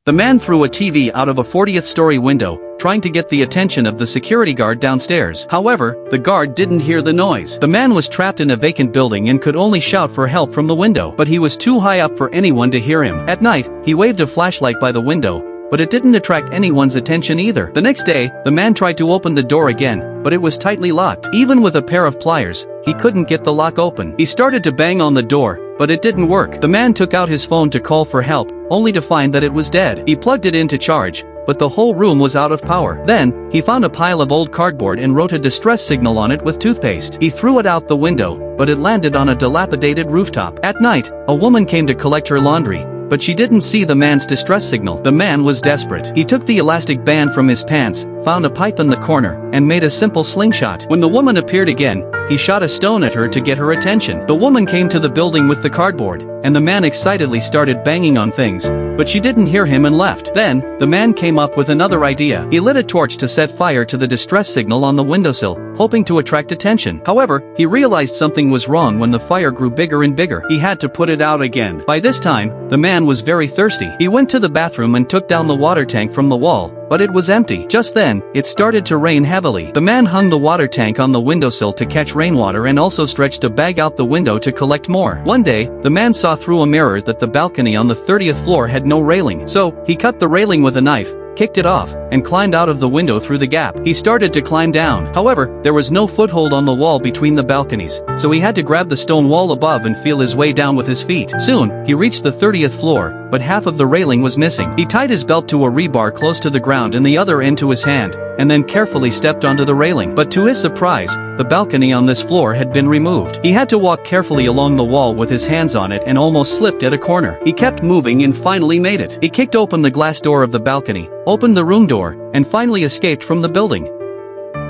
The man threw a TV out of a 40th story window, trying to get the attention of the security guard downstairs. However, the guard didn't hear the noise. The man was trapped in a vacant building and could only shout for help from the window, but he was too high up for anyone to hear him. At night, he waved a flashlight by the window, but it didn't attract anyone's attention either. The next day, the man tried to open the door again, but it was tightly locked. Even with a pair of pliers, he couldn't get the lock open. He started to bang on the door, but it didn't work. The man took out his phone to call for help, only to find that it was dead. He plugged it in to charge, but the whole room was out of power. Then, he found a pile of old cardboard and wrote a distress signal on it with toothpaste. He threw it out the window, but it landed on a dilapidated rooftop. At night, a woman came to collect her laundry, but she didn't see the man's distress signal. The man was desperate. He took the elastic band from his pants, found a pipe in the corner, and made a simple slingshot. When the woman appeared again, he shot a stone at her to get her attention. The woman came to the building with the cardboard, and the man excitedly started banging on things, but she didn't hear him and left. Then, the man came up with another idea. He lit a torch to set fire to the distress signal on the windowsill, hoping to attract attention. However, he realized something was wrong when the fire grew bigger and bigger. He had to put it out again. By this time, the man was very thirsty. He went to the bathroom and took down the water tank from the wall, but it was empty. Just then, it started to rain heavily. The man hung the water tank on the windowsill to catch rainwater and also stretched a bag out the window to collect more. One day, the man saw through a mirror that the balcony on the 30th floor had no railing. So, he cut the railing with a knife, kicked it off, and climbed out of the window through the gap. He started to climb down. However, there was no foothold on the wall between the balconies, so he had to grab the stone wall above and feel his way down with his feet. Soon, he reached the 30th floor, but half of the railing was missing. He tied his belt to a rebar close to the ground and the other end to his hand, and then carefully stepped onto the railing. But to his surprise, the balcony on this floor had been removed. He had to walk carefully along the wall with his hands on it and almost slipped at a corner. He kept moving and finally made it. He kicked open the glass door of the balcony, opened the room door, and finally escaped from the building.